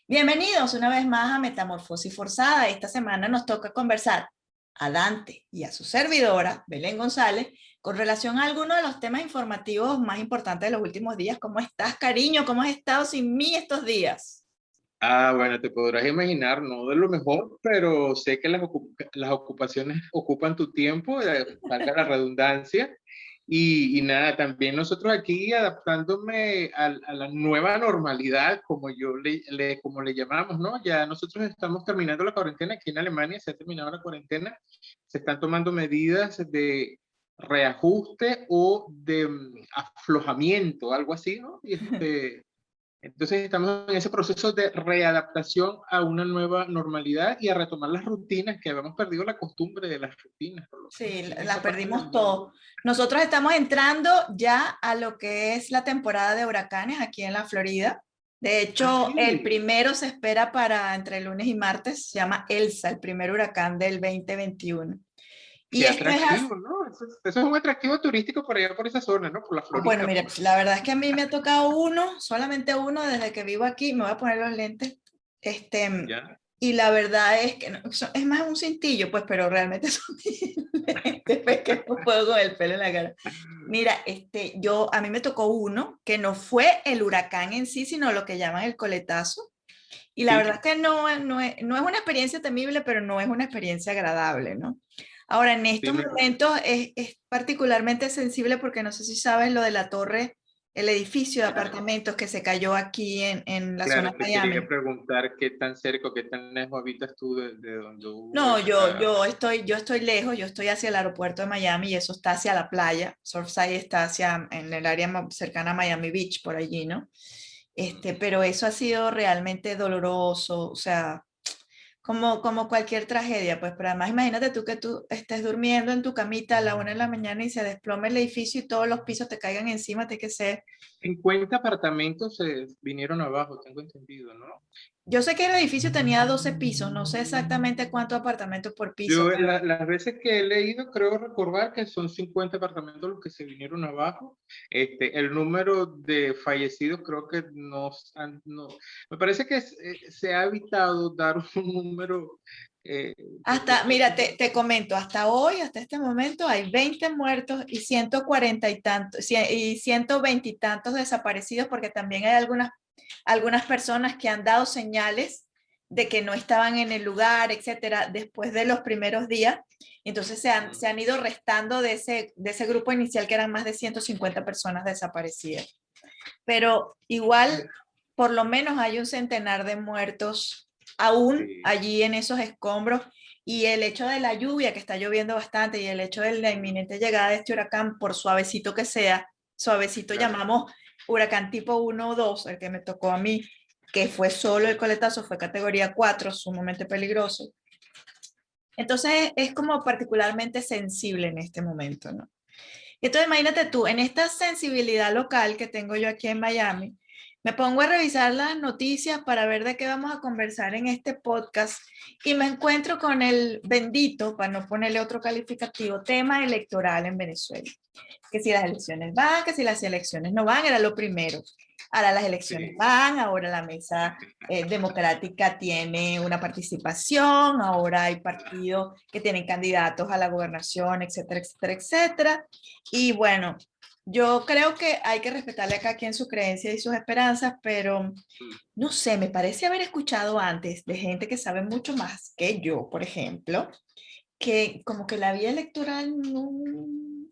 Bienvenidos una vez más a Metamorfosis Forzada. Esta semana nos toca conversar a Dante y a su servidora, Belén González, con relación a algunos de los temas informativos más importantes de los últimos días. ¿Cómo estás, cariño? ¿Cómo has estado sin mí estos días? Bueno, te podrás imaginar, no de lo mejor, pero sé que las ocupaciones ocupan tu tiempo, valga la redundancia. Y nada, también nosotros aquí adaptándome a la nueva normalidad, como le llamamos, ¿no? Ya nosotros estamos terminando la cuarentena aquí en Alemania, se ha terminado la cuarentena, se están tomando medidas de reajuste o de aflojamiento, algo así, ¿no? Entonces estamos en ese proceso de readaptación a una nueva normalidad y a retomar las rutinas, que habíamos perdido la costumbre de las rutinas. Sí, las perdimos todo. Nosotros estamos entrando ya a lo que es la temporada de huracanes aquí en la Florida. De hecho, Sí. el primero se espera para entre lunes y martes, se llama Elsa, el primer huracán del 2021. Y Qué esto es atractivo, ¿no? Eso es un atractivo turístico por allá, por esa zona, ¿no? Por la bueno, Florida. mire, la verdad es que a mí me ha tocado uno, solamente uno desde que vivo aquí. Me voy a poner los lentes. ¿Ya? Y la verdad es que es más un cintillo, pues, pero realmente son lentes, pues, que no puedo con el pelo en la cara. Mira, a mí me tocó uno que no fue el huracán en sí, sino lo que llaman el coletazo. Y la Sí. verdad es que no es una experiencia temible, pero no es una experiencia agradable, ¿no? Ahora, en Sí, estos momentos es particularmente sensible porque no sé si sabes lo de la torre, el edificio de apartamentos que se cayó aquí en la zona claro, de te quería Miami. preguntar qué tan cerca, qué tan lejos habitas tú de donde hubo No, esa... yo estoy lejos, yo estoy hacia el aeropuerto de Miami y eso está hacia la playa. Surfside está en el área cercana a Miami Beach, por allí, ¿no? Pero eso ha sido realmente doloroso, o sea, como cualquier tragedia, pues, pero además imagínate tú que tú estés durmiendo en tu camita a la 1 de la mañana y se desplome el edificio y todos los pisos te caigan encima, tiene que ser. 50 apartamentos se vinieron abajo, tengo entendido, ¿no? Yo sé que el edificio tenía 12 pisos, no sé exactamente cuántos apartamentos por piso. Yo las veces que he leído creo recordar que son 50 apartamentos los que se vinieron abajo. El número de fallecidos creo que no, me parece que se ha evitado dar un número. Hasta, mira, te comento, hasta hoy, hasta este momento, hay 20 muertos y 140 y tantos, y 120 y tantos desaparecidos, porque también hay algunas personas que han dado señales de que no estaban en el lugar, etcétera, después de los primeros días. Entonces se han ido restando de ese grupo inicial, que eran más de 150 personas desaparecidas. Pero igual, por lo menos hay un centenar de muertos aún Sí. allí en esos escombros. Y el hecho de la lluvia, que está lloviendo bastante, y el hecho de la inminente llegada de este huracán, por suavecito que sea, suavecito Claro. llamamos huracán tipo 1 o 2, el que me tocó a mí, que fue solo el coletazo, fue categoría 4, sumamente peligroso. Entonces es como particularmente sensible en este momento, ¿no? Entonces imagínate tú, en esta sensibilidad local que tengo yo aquí en Miami, me pongo a revisar las noticias para ver de qué vamos a conversar en este podcast y me encuentro con el bendito, para no ponerle otro calificativo, tema electoral en Venezuela. Que si las elecciones van, que si las elecciones no van, era lo primero. Ahora las elecciones Sí. van, ahora la mesa democrática tiene una participación, ahora hay partidos que tienen candidatos a la gobernación, etcétera, etcétera, etcétera. Y bueno, yo creo que hay que respetarle a cada quien su creencia y sus esperanzas, pero no sé, me parece haber escuchado antes de gente que sabe mucho más que yo, por ejemplo, que como que la vía electoral no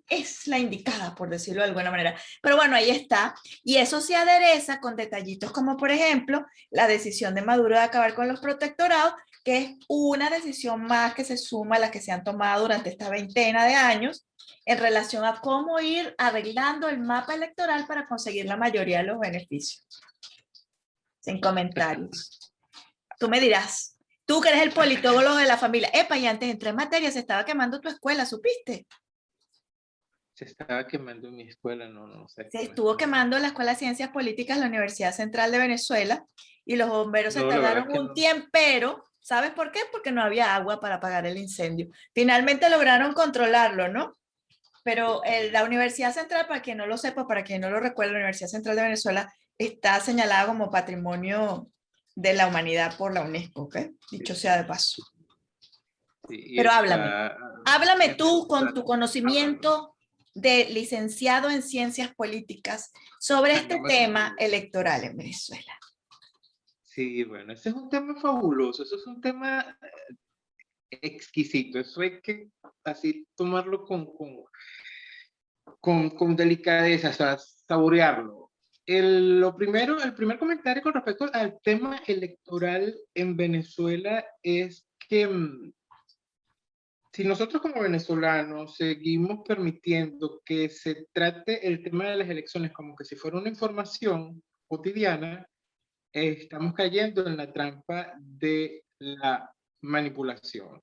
es la indicada, por decirlo de alguna manera. Pero bueno, ahí está. Y eso se adereza con detallitos como, por ejemplo, la decisión de Maduro de acabar con los protectorados, que es una decisión más que se suma a las que se han tomado durante esta veintena de años en relación a cómo ir arreglando el mapa electoral para conseguir la mayoría de los beneficios. Sin comentarios. Tú me dirás, tú que eres el politólogo de la familia, epa, y antes entré en materia, se estaba quemando tu escuela, ¿supiste? Se estaba quemando en mi escuela, no sé. Se estuvo quemando la Escuela de Ciencias Políticas de la Universidad Central de Venezuela y los bomberos se No, la verdad tardaron es que un no. tiempero. ¿Sabes por qué? Porque no había agua para apagar el incendio. Finalmente lograron controlarlo, ¿no? Pero la Universidad Central, para quien no lo sepa, para quien no lo recuerde, la Universidad Central de Venezuela está señalada como Patrimonio de la Humanidad por la UNESCO, ¿ok? Dicho sea de paso. Sí, y Pero está háblame en tú con reserva. tu Ah, bueno, conocimiento de licenciado en Ciencias Políticas sobre no este me tema electoral en Venezuela. Sí, bueno, ese es un tema fabuloso, eso es un tema exquisito, eso hay que así tomarlo con delicadeza, o sea, saborearlo. Lo primero, el primer comentario con respecto al tema electoral en Venezuela es que si nosotros como venezolanos seguimos permitiendo que se trate el tema de las elecciones como que si fuera una información cotidiana, estamos cayendo en la trampa de la manipulación.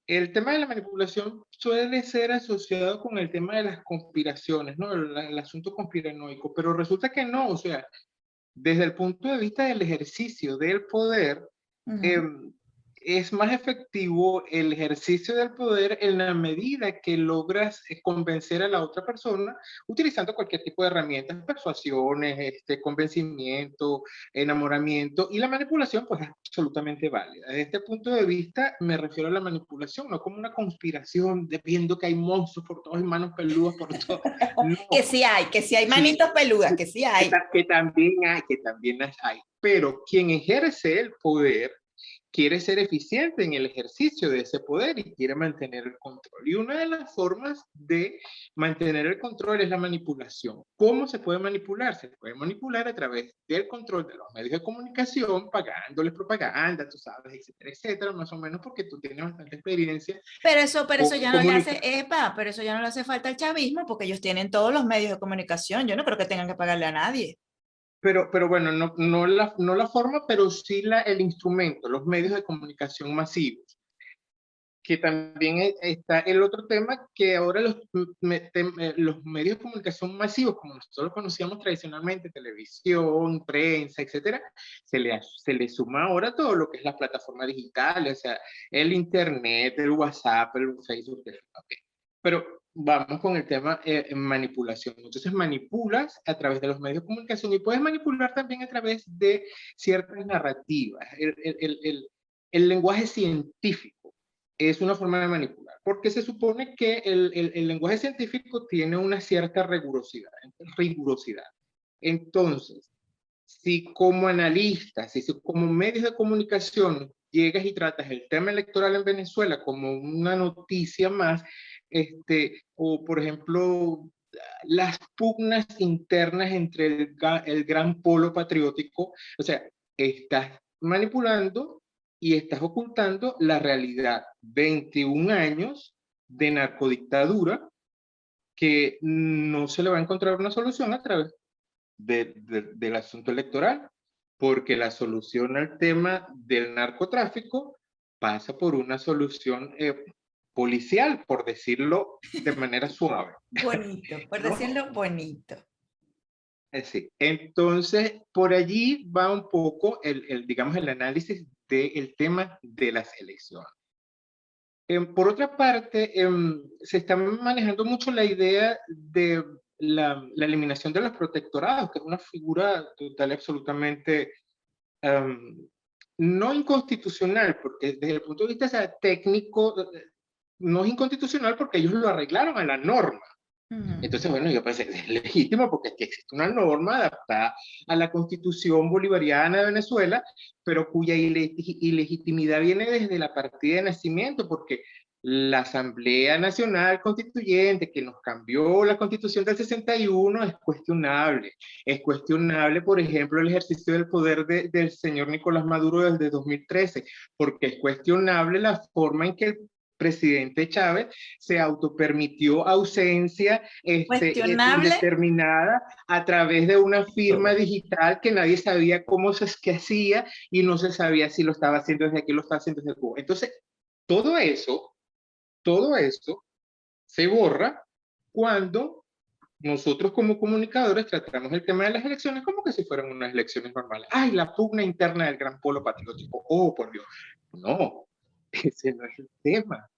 El tema de la manipulación suele ser asociado con el tema de las conspiraciones, ¿no? El asunto conspiranoico, pero resulta que no, o sea, desde el punto de vista del ejercicio del poder, Ujú. em, es más efectivo el ejercicio del poder en la medida que logras convencer a la otra persona utilizando cualquier tipo de herramientas, persuasiones, convencimiento, enamoramiento, y la manipulación pues es absolutamente válida. Desde este punto de vista me refiero a la manipulación, no como una conspiración de viendo que hay monstruos por todos y manos peludas por todo. No, Que sí hay sí, manitos peludas, que sí hay. que también las hay. Pero quien ejerce el poder quiere ser eficiente en el ejercicio de ese poder y quiere mantener el control. Y una de las formas de mantener el control es la manipulación. ¿Cómo se puede manipular? Se puede manipular a través del control de los medios de comunicación, pagándoles propaganda, tú sabes, etcétera, etcétera, más o menos porque tú tienes bastante experiencia Pero eso ya no le hace, comunicando. pero eso ya no le hace falta al chavismo porque ellos tienen todos los medios de comunicación. Yo no creo que tengan que pagarle a nadie. Pero bueno, no la forma, pero sí el instrumento, los medios de comunicación masivos. Que también está el otro tema que ahora los medios de comunicación masivos, como nosotros los conocíamos tradicionalmente, televisión, prensa, etcétera, se le suma ahora todo lo que es las plataformas digitales, o sea, el internet, el WhatsApp, el Facebook, okay. Pero vamos con el tema manipulación. Entonces manipulas a través de los medios de comunicación y puedes manipular también a través de ciertas narrativas. El lenguaje científico es una forma de manipular, porque se supone que el lenguaje científico tiene una cierta rigurosidad. Entonces, si como analista, si como medios de comunicación llegas y tratas el tema electoral en Venezuela como una noticia más, o por ejemplo, las pugnas internas entre el gran polo patriótico, o sea, estás manipulando y estás ocultando la realidad. 21 años de narcodictadura que no se le va a encontrar una solución a través del asunto electoral, porque la solución al tema del narcotráfico pasa por una solución policial, por decirlo de manera suave. Bonito, por ¿No? decirlo bonito. Sí. Entonces, por allí va un poco digamos, el análisis del tema de las elecciones. Por otra parte, se está manejando mucho la idea de la eliminación de los protectorados, que es una figura total y absolutamente no inconstitucional, porque desde el punto de vista, o sea, técnico, no es inconstitucional porque ellos lo arreglaron a la norma. Ujú. Entonces, bueno, yo pensé, es legítimo porque aquí existe una norma adaptada a la Constitución Bolivariana de Venezuela, pero cuya ilegitimidad viene desde la partida de nacimiento, porque la Asamblea Nacional Constituyente, que nos cambió la Constitución del 61, es cuestionable. Es cuestionable, por ejemplo, el ejercicio del poder del señor Nicolás Maduro desde 2013, porque es cuestionable la forma en que el presidente Chávez se autopermitió ausencia Cuestionable indeterminada a través de una firma todo. digital que nadie sabía cómo que hacía y no se sabía si lo estaba haciendo desde aquí o lo estaba haciendo desde Cuba. Entonces, todo eso se borra cuando nosotros como comunicadores tratamos el tema de las elecciones como que si fueran unas elecciones normales. ¡Ay, la pugna interna del gran polo patriótico! ¡Oh, por Dios! No, ese no es el tema.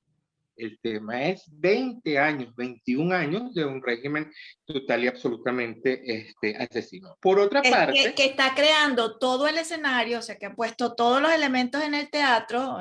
El tema es 20 años, 21 años de un régimen total y absolutamente asesino. Por otra Es parte... que está creando todo el escenario, o sea, que ha puesto todos los elementos en el teatro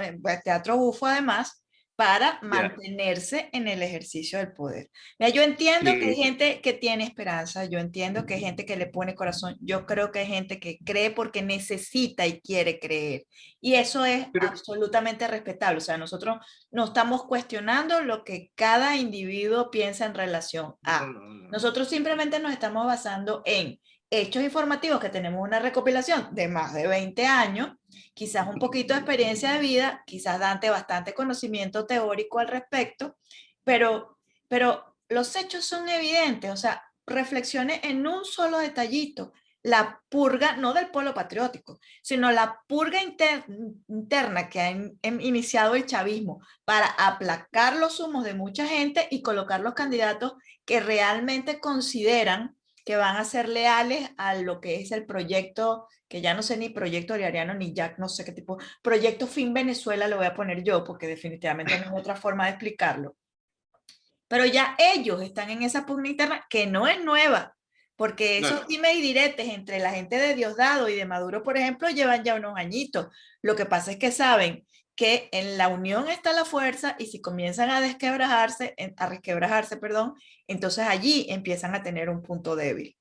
bufo además, para mantenerse en el ejercicio del poder. Mira, yo entiendo que hay gente que tiene esperanza, yo entiendo que hay gente que le pone corazón, yo creo que hay gente que cree porque necesita y quiere creer. Y eso es absolutamente respetable. O sea, nosotros no estamos cuestionando lo que cada individuo piensa en relación a. Nosotros simplemente nos estamos basando en hechos informativos que tenemos una recopilación de más de 20 años, quizás un poquito de experiencia de vida, quizás Dante bastante conocimiento teórico al respecto, pero los hechos son evidentes, o sea, reflexione en un solo detallito, la purga, no del polo patriótico, sino la purga interna que ha iniciado el chavismo para aplacar los humos de mucha gente y colocar los candidatos que realmente consideran que van a ser leales a lo que es el proyecto, que ya no sé ni proyecto Ariano ni Jack, no sé qué tipo, proyecto Fin Venezuela lo voy a poner yo, porque definitivamente no hay otra forma de explicarlo. Pero ya ellos están en esa pugna interna que no es nueva, porque esos dimes y diretes entre la gente de Diosdado y de Maduro, por ejemplo, llevan ya unos añitos. Lo que pasa es que saben que en la unión está la fuerza y si comienzan a resquebrajarse, perdón, entonces allí empiezan a tener un punto débil.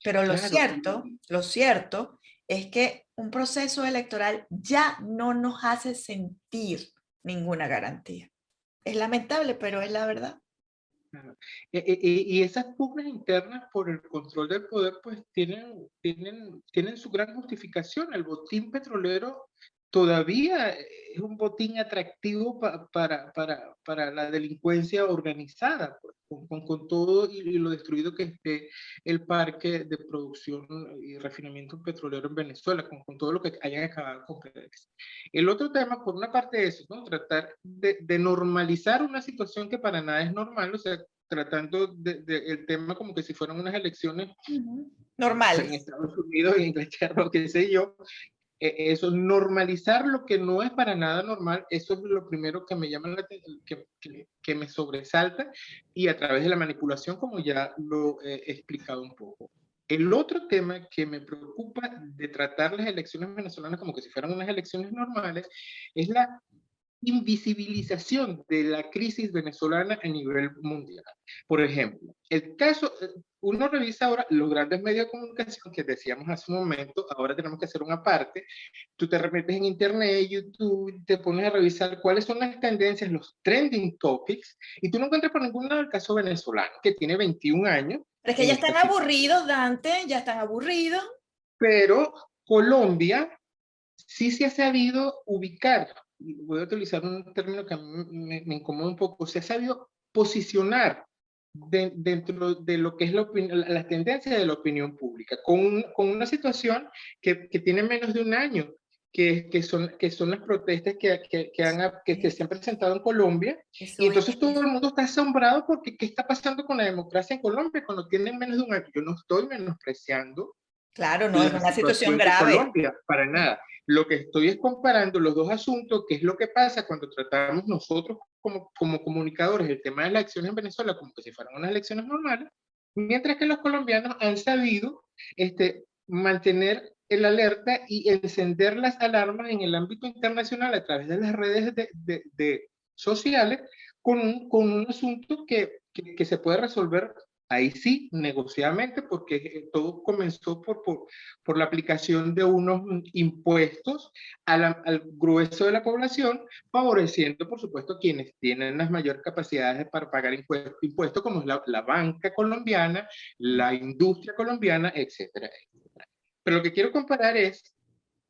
Pero lo cierto es que un proceso electoral ya no nos hace sentir ninguna garantía. Es lamentable, pero es la verdad. Y esas pugnas internas por el control del poder, pues tienen su gran justificación. El botín petrolero todavía es un botín atractivo para la delincuencia organizada, pues, con todo y lo destruido que esté el parque de producción y refinamiento petrolero en Venezuela, con todo lo que hayan acabado con PDVSA. El otro tema, por una parte, es, ¿no?, tratar de normalizar una situación que para nada es normal, o sea, tratando el tema como que si fueran unas elecciones normales en Estados Unidos, en Inglaterra, o qué sé yo. Eso, normalizar lo que no es para nada normal, eso es lo primero que me llama la atención, que me sobresalta, y a través de la manipulación, como ya lo he explicado un poco. El otro tema que me preocupa de tratar las elecciones venezolanas como que si fueran unas elecciones normales es la invisibilización de la crisis venezolana a nivel mundial. Por ejemplo, el caso, uno revisa ahora los grandes medios de comunicación que decíamos hace un momento, ahora tenemos que hacer una parte, tú te remetes en internet, YouTube, te pones a revisar cuáles son las tendencias, los trending topics, y tú no encuentras por ningún lado el caso venezolano, que tiene 21 años. Pero es que ya están aburridos, Dante, ya están aburridos. Pero Colombia sí se ha sabido ubicar, voy a utilizar un término que a mí me incomoda un poco, se ha sabido posicionar dentro de lo que es la tendencia de la opinión pública, con una situación que tiene menos de un año, que son las protestas que se han presentado en Colombia, y entonces todo el mundo está asombrado porque ¿qué está pasando con la democracia en Colombia cuando tienen menos de un año? Yo no estoy menospreciando. Claro, no, es una situación de grave. Colombia, para nada. Lo que estoy es comparando los dos asuntos, que es lo que pasa cuando tratamos nosotros como comunicadores el tema de las elecciones en Venezuela como que si fueran unas elecciones normales, mientras que los colombianos han sabido mantener el alerta y encender las alarmas en el ámbito internacional a través de las redes sociales con un asunto que se puede resolver ahí sí, negociadamente, porque todo comenzó por la aplicación de unos impuestos al grueso de la población, favoreciendo, por supuesto, quienes tienen las mayores capacidades para pagar impuestos, como es la banca colombiana, la industria colombiana, etcétera, etcétera. Pero lo que quiero comparar es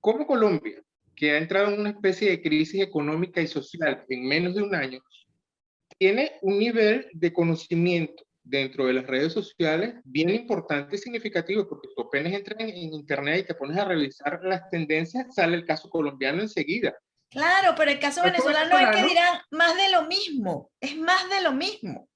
cómo Colombia, que ha entrado en una especie de crisis económica y social en menos de un año, tiene un nivel de conocimiento dentro de las redes sociales bien importante y significativo, porque tú apenas entras en internet y te pones a revisar las tendencias, sale el caso colombiano enseguida. Claro, pero el caso venezolano es que dirán más de lo mismo, es más de lo mismo.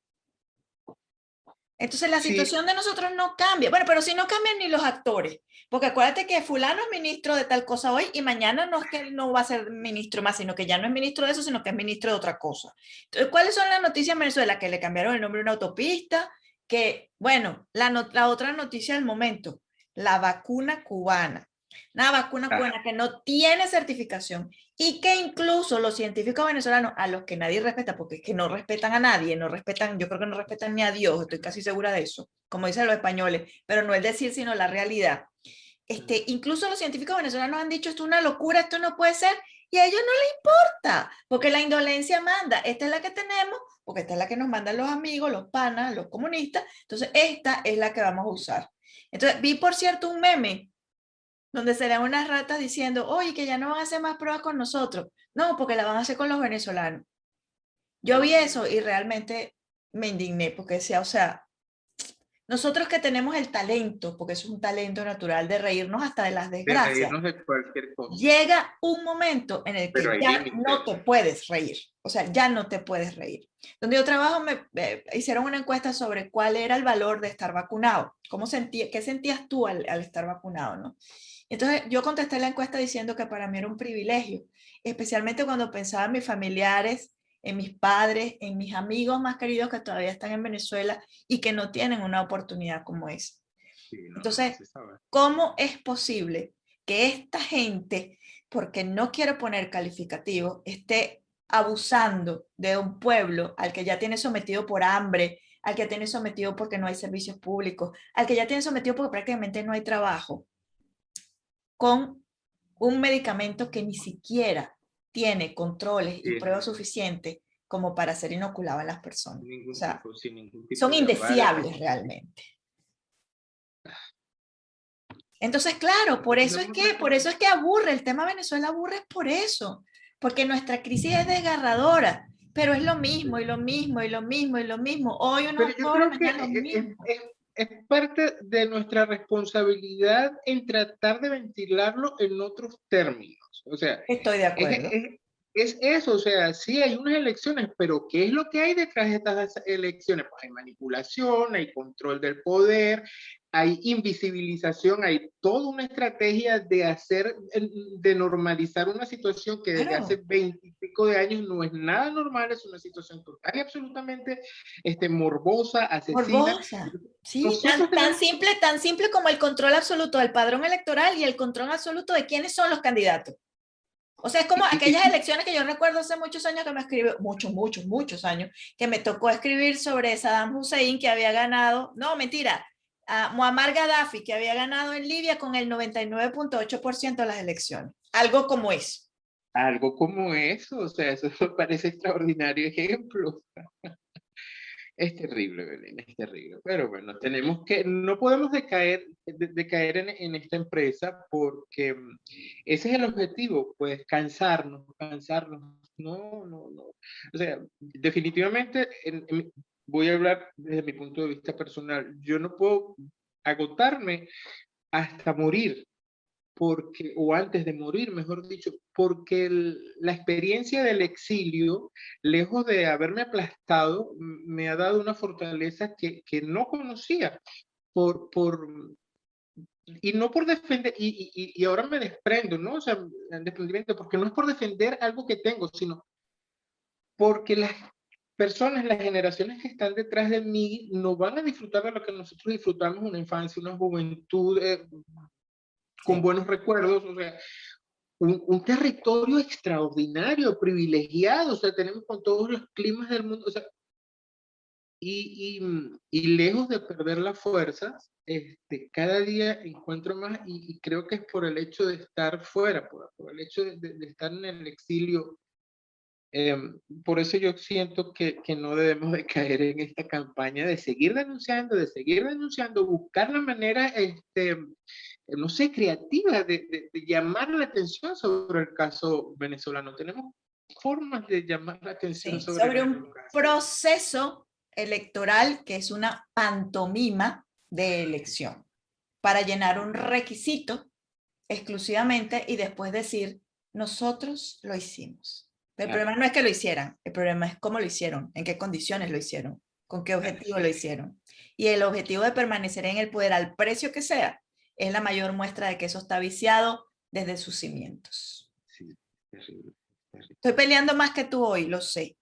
Entonces la Sí, situación de nosotros no cambia. Bueno, pero si no cambian ni los actores, porque acuérdate que fulano es ministro de tal cosa hoy y mañana no es que no va a ser ministro más, sino que ya no es ministro de eso, sino que es ministro de otra cosa. Entonces, ¿cuáles son las noticias en Venezuela? Que le cambiaron el nombre a una autopista, que, bueno, la otra noticia del momento, la vacuna cubana. Una vacuna ah, cubana que no tiene certificación y que incluso los científicos venezolanos, a los que nadie respeta, porque es que no respetan a nadie, no respetan, yo creo que no respetan ni a Dios, estoy casi segura de eso, como dicen los españoles, pero no es decir, sino la realidad. Incluso los científicos venezolanos han dicho, esto es una locura, esto no puede ser, y a ellos no les importa, porque la indolencia manda, esta es la que tenemos, porque esta es la que nos mandan los amigos, los panas, los comunistas, entonces esta es la que vamos a usar. Entonces vi, por cierto, un meme donde serán unas ratas diciendo, oye, que ya no van a hacer más pruebas con nosotros. No, porque la van a hacer con los venezolanos. Yo vi eso y realmente me indigné porque decía, o sea, nosotros que tenemos el talento, porque es un talento natural de reírnos hasta de las de desgracias, reírnos de cualquier cosa, llega un momento en el pero que hay ya no límites. te puedes reír. O sea, ya no te puedes reír. Donde yo trabajo hicieron una encuesta sobre cuál era el valor de estar vacunado. ¿Qué sentías tú al estar vacunado, no? Entonces yo contesté la encuesta diciendo que para mí era un privilegio, especialmente cuando pensaba en mis familiares, en mis padres, en mis amigos más queridos que todavía están en Venezuela y que no tienen una oportunidad como esa. Sí, no, no Entonces, se sabe. ¿cómo es posible que esta gente, porque no quiero poner calificativo, esté abusando de un pueblo al que ya tiene sometido por hambre, al que tiene sometido porque no hay servicios públicos, al que ya tiene sometido porque prácticamente no hay trabajo, con un medicamento que ni siquiera tiene controles y Sí, pruebas suficientes como para ser inoculado a las personas? O sea, sin ningún son tipo de aval. indeseables realmente. Entonces, claro, por eso es que aburre, el tema Venezuela aburre por eso, porque nuestra crisis es desgarradora, pero es lo mismo y lo mismo y lo mismo y lo mismo. Hoy Pero unos yo pobres, creo que mañana lo mismo. es parte de nuestra responsabilidad en tratar de ventilarlo en otros términos. O sea, Estoy de es, acuerdo. es, es eso, o sea, sí hay unas elecciones, pero ¿qué es lo que hay detrás de estas elecciones? Pues hay manipulación, hay control del poder, hay invisibilización, hay toda una estrategia de de normalizar una situación que desde hace Claro, 20 y pico de años no es nada normal, es una situación total y absolutamente morbosa, asesina. morbosa. Sí, Nosotros tenemos, tan simple como el control absoluto del padrón electoral y el control absoluto de quiénes son los candidatos. O sea, es como aquellas y elecciones que yo recuerdo hace muchos años que me escribió, muchos años, que me tocó escribir sobre Saddam Hussein que había ganado, no, mentira, a Muammar Gaddafi que había ganado en Libia con el 99.8% de las elecciones. Algo como eso. algo como eso, o sea, eso me parece extraordinario ejemplo. Es terrible, Belén, es terrible. Pero bueno, no podemos decaer en esta empresa porque ese es el objetivo, pues cansarnos. No, no, no. O sea, definitivamente voy a hablar desde mi punto de vista personal. Yo no puedo agotarme hasta morir porque, o antes de morir, mejor dicho, porque la experiencia del exilio, lejos de haberme aplastado, me ha dado una fortaleza que no conocía, por, y no por defender, y ahora me desprendo, ¿no? O sea, el desprendimiento, porque no es por defender algo que tengo, sino porque las personas, las generaciones que están detrás de mí, no van a disfrutar de lo que nosotros disfrutamos, una infancia, una juventud con Sí. buenos recuerdos, o sea, un territorio extraordinario, privilegiado, o sea, tenemos con todos los climas del mundo, o sea, y lejos de perder las fuerzas, cada día encuentro más, y creo que es por el hecho de estar fuera, por el hecho de estar en el exilio. Por eso yo siento que no debemos de caer en esta campaña de seguir denunciando, buscar la manera, no sé, creativa de llamar la atención sobre el caso venezolano. Tenemos formas de llamar la atención Sí, sobre sobre nuestro un caso. proceso electoral que es una pantomima de elección para llenar un requisito exclusivamente y después decir, nosotros lo hicimos. El Claro. problema no es que lo hicieran, el problema es cómo lo hicieron, en qué condiciones lo hicieron. con qué objetivo lo hicieron. Y el objetivo de permanecer en el poder al precio que sea, es la mayor muestra de que eso está viciado desde sus cimientos. Sí, terrible, terrible. Estoy peleando más que tú hoy, lo sé.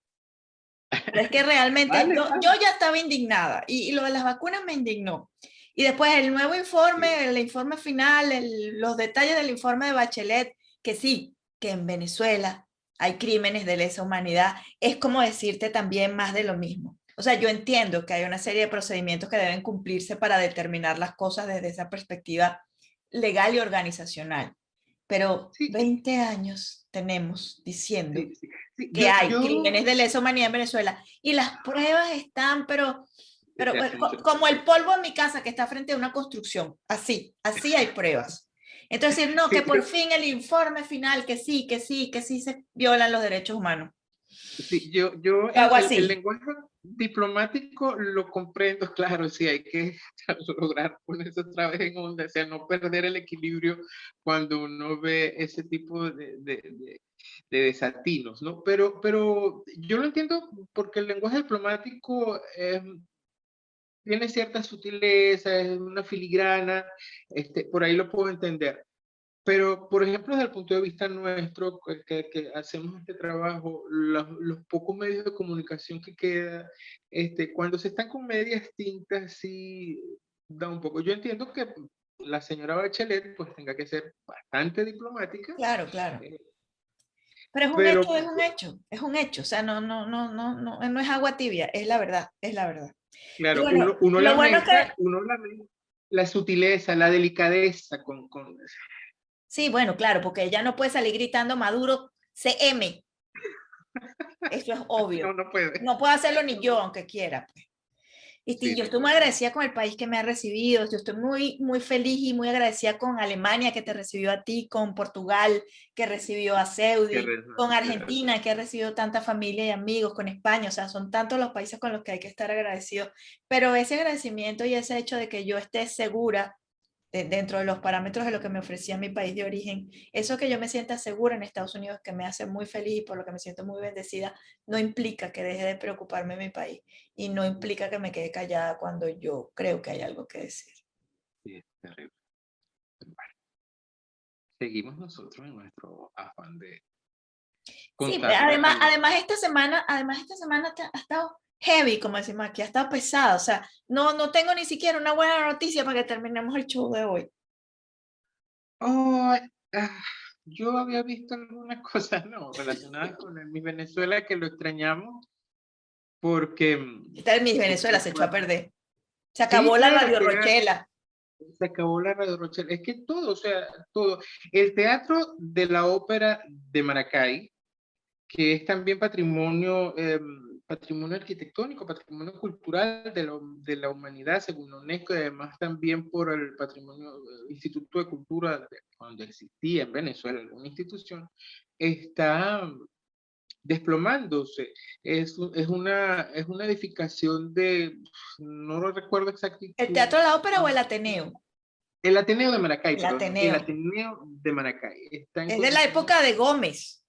Pero es que realmente Vale, yo ya estaba indignada y lo de las vacunas me indignó. Y después el nuevo informe, el informe final, los detalles del informe de Bachelet, que sí, que en Venezuela hay crímenes de lesa humanidad, es como decirte también más de lo mismo. O sea, yo entiendo que hay una serie de procedimientos que deben cumplirse para determinar las cosas desde esa perspectiva legal y organizacional, pero sí, 20 años tenemos diciendo sí, sí, sí. que hay Yo crímenes de lesa humanidad en Venezuela y las pruebas están, desde hace mucho como tiempo. el polvo en mi casa que está frente a una construcción, así hay pruebas. Entonces, no, que Sí, por fin el informe final, que sí se violan los derechos humanos. sí, Lo hago el así. lenguaje diplomático lo comprendo, claro, sí, hay que lograr ponerse otra vez en onda, o sea, no perder el equilibrio cuando uno ve ese tipo de desatinos, ¿no? Pero yo lo entiendo porque el lenguaje diplomático tiene cierta sutileza, es una filigrana, por ahí lo puedo entender. Pero, por ejemplo, desde el punto de vista nuestro, que hacemos este trabajo, los pocos medios de comunicación que queda, cuando se están con medias tintas, sí da un poco. Yo entiendo que la señora Bachelet pues tenga que ser bastante diplomática, Claro, claro. eh, Pero es un pero hecho, es un hecho, es un hecho. O sea, no es agua tibia, es la verdad, es la verdad. Y claro, bueno, uno lo bueno es que, uno lamenta la sutileza, la delicadeza con sí, bueno, claro, porque ella no puede salir gritando Maduro CM. Eso es no, obvio. no puede. No puedo hacerlo ni No yo, puede. aunque quiera. Pues. Y sí, Sí, yo no estoy muy puede. agradecida con el país que me ha recibido. Yo estoy muy feliz y muy agradecida con Alemania que te recibió a ti, con Portugal que recibió a Qué Seudi, con raro. Argentina que ha recibido tanta familia y amigos, con España. O sea, son tantos los países con los que hay que estar agradecidos. Pero ese agradecimiento y ese hecho de que yo esté segura dentro de los parámetros de lo que me ofrecía mi país de origen, eso que yo me sienta segura en Estados Unidos, que me hace muy feliz y por lo que me siento muy bendecida, no implica que deje de preocuparme mi país y no implica que me quede callada cuando yo creo que hay algo que decir. Sí, es terrible. Bueno, seguimos nosotros en nuestro afán de Sí, contarle a los... además esta semana ha estado heavy, como decimos aquí, ha estado pesada, o sea, no tengo ni siquiera una buena noticia para que terminemos el show de hoy. Oh, yo había visto algunas cosas, no, relacionadas con el Miss Venezuela que lo extrañamos porque, Esta es mi Venezuela, porque se echó a pues, perder. Se sí, acabó la claro, Radio que era, Rochela. se acabó la Radio Rochelle. Es que todo, o sea, todo. El Teatro de la Ópera de Maracay, que es también patrimonio, patrimonio arquitectónico, patrimonio cultural de la humanidad, según la UNESCO, y además también por el patrimonio, Instituto de Cultura, cuando existía en Venezuela alguna institución, está desplomándose. Es una edificación de, no lo recuerdo ¿El exactitud, Teatro de la Ópera o el Ateneo? el Ateneo de Maracay, El perdón, el Ateneo. Ateneo de Maracay. Está en Es de la condiciones. época de Gómez,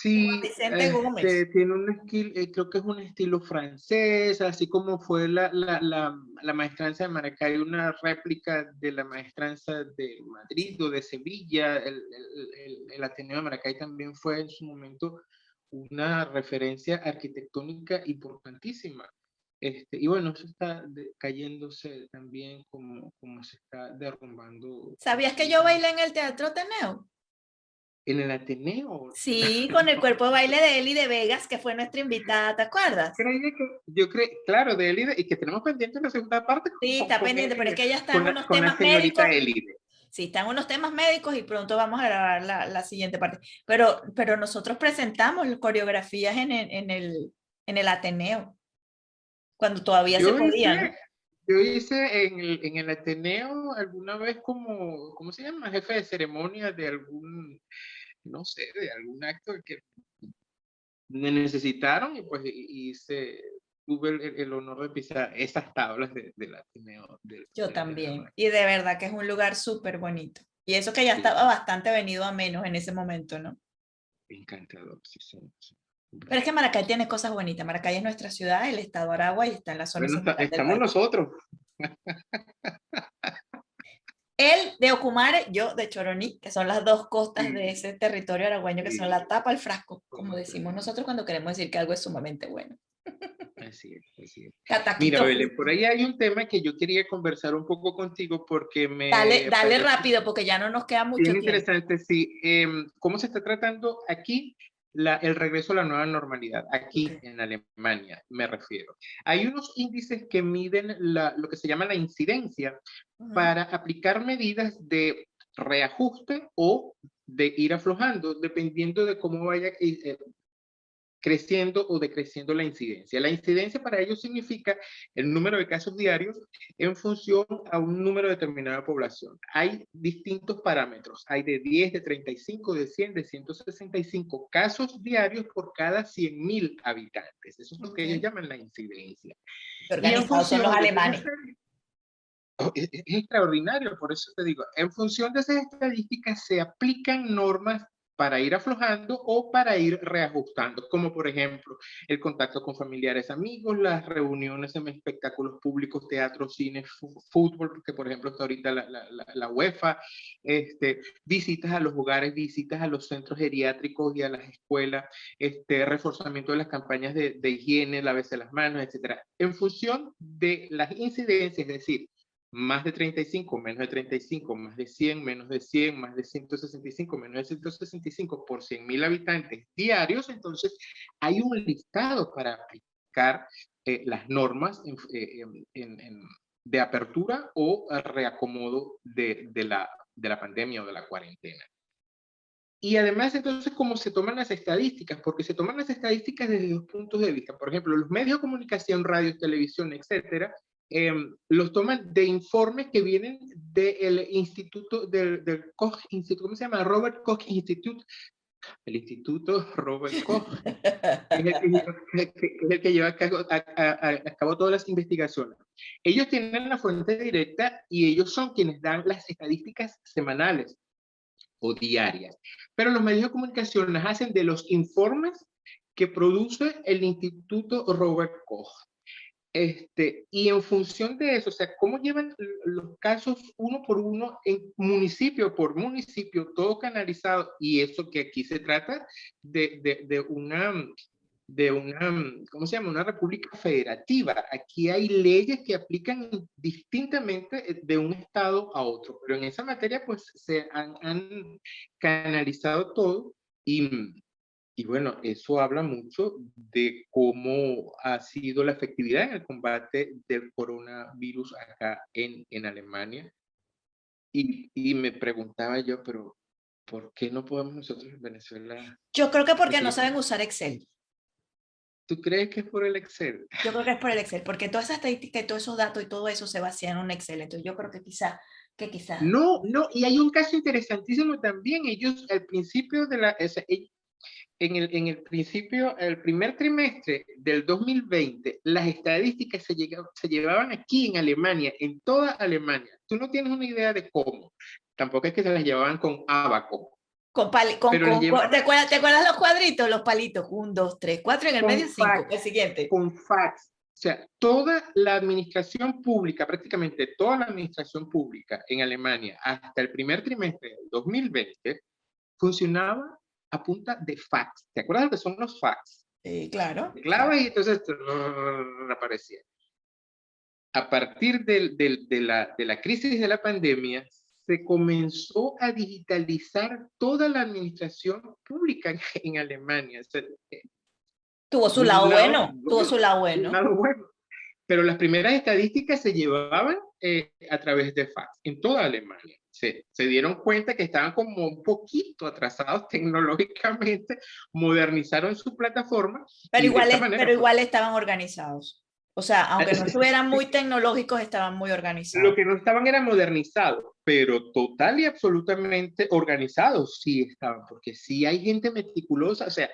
de Juan Sí, Vicente Gómez. tiene un estilo, creo que es un estilo francés, así como fue la maestranza de Maracay, una réplica de la maestranza de Madrid o de Sevilla. El Ateneo de Maracay también fue en su momento una referencia arquitectónica importantísima. Y bueno, eso está cayéndose también como se está derrumbando ¿Sabías que yo bailé en el Teatro Ateneo? en el Ateneo. Sí, con el cuerpo de baile de Eli de Vegas, que fue nuestra invitada, ¿te acuerdas? Yo creo, claro, de Elide, y que tenemos pendiente la segunda parte Sí, está pendiente, pero es que ella está en unos con la temas señorita médicos. Elide. Sí, está en unos temas médicos y pronto vamos a grabar la siguiente parte. Pero nosotros presentamos coreografías en el Ateneo, cuando todavía se Yo podía, ¿no? hice, yo hice en el Ateneo alguna vez como, ¿cómo se llama? Jefe de ceremonia de algún, no sé, de algún acto que me necesitaron y pues tuve el honor de pisar esas tablas del Ateneo. Yo Del Ateneo de también. Maracay. Y de verdad que es un lugar súper bonito. Y eso que ya Sí, estaba bastante venido a menos en ese momento, ¿no? encantador, sí, sí, sí. Pero es que Maracay tiene cosas bonitas. Maracay es nuestra ciudad, el estado de Aragua, y está en la zona Bueno, central del estamos país. nosotros. Él de Ocumare, yo de Choroní, que son las dos costas de Sí, ese territorio aragüeño, que son sí, la tapa al frasco, como decimos correcto. nosotros cuando queremos decir que algo es sumamente bueno. Así es, así es. Mira, Cataquito Belén, por justo. ahí hay un tema que yo quería conversar un poco contigo porque Dale, me dale parece rápido porque ya no nos queda mucho bien tiempo. interesante, sí, cómo se está tratando aquí el regreso a la nueva normalidad, aquí Okay. en Alemania, me refiero. Hay unos índices que miden lo que se llama la incidencia Ujú. para aplicar medidas de reajuste o de ir aflojando, dependiendo de cómo vaya creciendo o decreciendo la incidencia. La incidencia para ellos significa el número de casos diarios en función a un número determinado de población. Hay distintos parámetros. Hay de 10, de 35, de 100, de 165 casos diarios por cada 100.000 habitantes. Eso es lo que ellos Okay. llaman la incidencia. Qué Y en organizados son los función de esas alemanes. estadísticas, es extraordinario, por eso te digo, en función de esas estadísticas se aplican normas para ir aflojando o para ir reajustando, como por ejemplo el contacto con familiares, amigos, las reuniones en espectáculos públicos, teatro, cine, fútbol, porque por ejemplo está ahorita la UEFA, visitas a los hogares, visitas a los centros geriátricos y a las escuelas, reforzamiento de las campañas de higiene, lavarse las manos, etcétera. En función de las incidencias, es decir, más de 35, menos de 35, más de 100, menos de 100, más de 165, menos de 165 por 100.000 habitantes diarios, entonces hay un listado para aplicar las normas de apertura o reacomodo de la pandemia o de la cuarentena. Y además, entonces, ¿cómo se toman las estadísticas? Porque se toman las estadísticas desde dos puntos de vista. Por ejemplo, los medios de comunicación, radio, televisión, etcétera, los toman de informes que vienen del instituto, del Koch Institute, ¿cómo se llama? Robert Koch Institute, el Instituto Robert Koch, que es el que lleva a cabo todas las investigaciones. Ellos tienen la fuente directa y ellos son quienes dan las estadísticas semanales o diarias. Pero los medios de comunicación las hacen de los informes que produce el Instituto Robert Koch. Y en función de eso, o sea, cómo llevan los casos uno por uno, en municipio por municipio, todo canalizado, y eso que aquí se trata de una, ¿cómo se llama? Una república federativa. Aquí hay leyes que aplican distintamente de un estado a otro, pero en esa materia pues se han canalizado todo y bueno, eso habla mucho de cómo ha sido la efectividad en el combate del coronavirus acá en Alemania. Y me preguntaba yo, pero ¿por qué no podemos nosotros en Venezuela Yo creo que porque hacer no lo saben mismo? usar Excel. ¿Tú crees que es por el Excel? Yo creo que es por el Excel, porque toda esa estadística y todos esos datos y todo eso se vacía en un Excel. Entonces yo creo que quizá. No, no, y hay un caso interesantísimo también. Ellos, al principio en el principio, el primer trimestre del 2020, las estadísticas se llevaban aquí en Alemania, en toda Alemania. Tú no tienes una idea de cómo. Tampoco es que se las llevaban con abaco, pero las ¿Te llevaban acuerdas los cuadritos? Los palitos. 1, 2, 3, 4, en el con medio 5. El fax, siguiente. con fax. O sea, toda la administración pública, prácticamente toda la administración pública en Alemania, hasta el primer trimestre del 2020, funcionaba a punta de fax. ¿Te acuerdas lo que son los fax? Sí, claro, claro. Teclabas y entonces aparecía. A partir de la crisis de la pandemia, se comenzó a digitalizar toda la administración pública en Alemania. O sea, Tuvo su de un lado lado, bueno, tuvo su lado de un bueno. lado bueno. Pero las primeras estadísticas se llevaban a través de fax en toda Alemania. Se dieron cuenta que estaban como un poquito atrasados tecnológicamente, modernizaron su plataforma Pero y de igual, esa manera, pero pues, igual estaban organizados. O sea, aunque no estuvieran muy tecnológicos, estaban muy lo organizados. que no estaban era modernizados, pero total y absolutamente organizados sí estaban, porque sí hay gente meticulosa, o sea,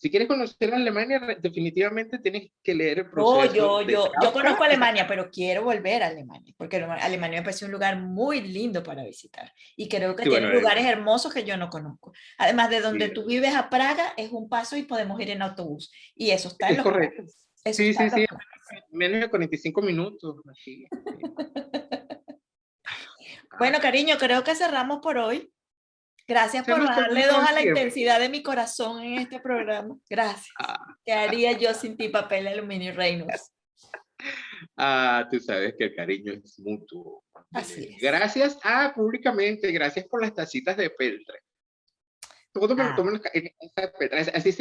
Si quieres conocer Alemania, definitivamente tienes que leer el No, proceso de yo Kafka. conozco Alemania, pero quiero volver a Alemania, porque Alemania me parece un lugar muy lindo para visitar. Y creo que Sí, tiene bueno, lugares hermosos que yo no conozco. Además de donde sí, tú vives a Praga, es un paso y podemos ir en autobús. Y eso está en es los correcto. planes. Eso Sí, está sí, en los sí, planes. menos de 45 minutos. Aquí. Sí. Bueno, Ah, cariño, creo que cerramos por hoy. Gracias se por nos darle terminó 2 el a la tiempo. intensidad de mi corazón en este programa. Gracias. Ah, ¿Qué haría yo sin ti, papel de aluminio Reynolds? tú sabes que el cariño es mutuo. Así es. Gracias, públicamente, gracias por las tacitas de peltre. Todo me lo Ah, tomo en taza de peltre. Así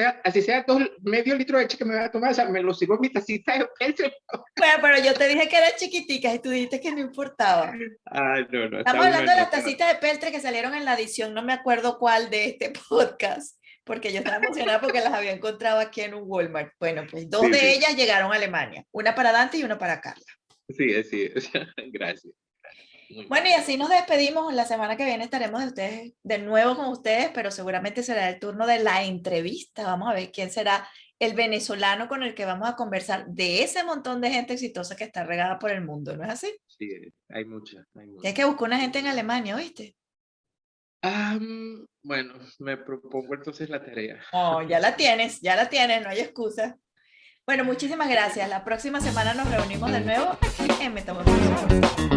sea medio litro de leche que me voy a tomar, o sea, me lo sirvo en mi tacita de peltre. bueno, pero yo te dije que eran chiquiticas y tú dijiste que no importaba. No, no, Estamos está una hablando de las nota. tacitas de peltre que salieron en la edición, no me acuerdo cuál de este podcast, porque yo estaba emocionada porque las había encontrado aquí en un Walmart. Bueno, pues 2 Sí, de sí, ellas llegaron a Alemania, una para Dante y una para Carla. sí, así es. Gracias. Muy Bueno, y bien. así nos despedimos. La semana que viene estaremos de nuevo con ustedes, pero seguramente será el turno de la entrevista. Vamos a ver quién será el venezolano con el que vamos a conversar de ese montón de gente exitosa que está regada por el mundo, ¿no es así? Sí, hay muchas, Tienes que buscar una gente en sí. Alemania, ¿oíste? Bueno, me propongo entonces la tarea. Oh, ya la tienes, no hay excusa. Bueno, muchísimas gracias. La próxima semana nos reunimos de nuevo aquí en Me Tomo Mi Tiempo.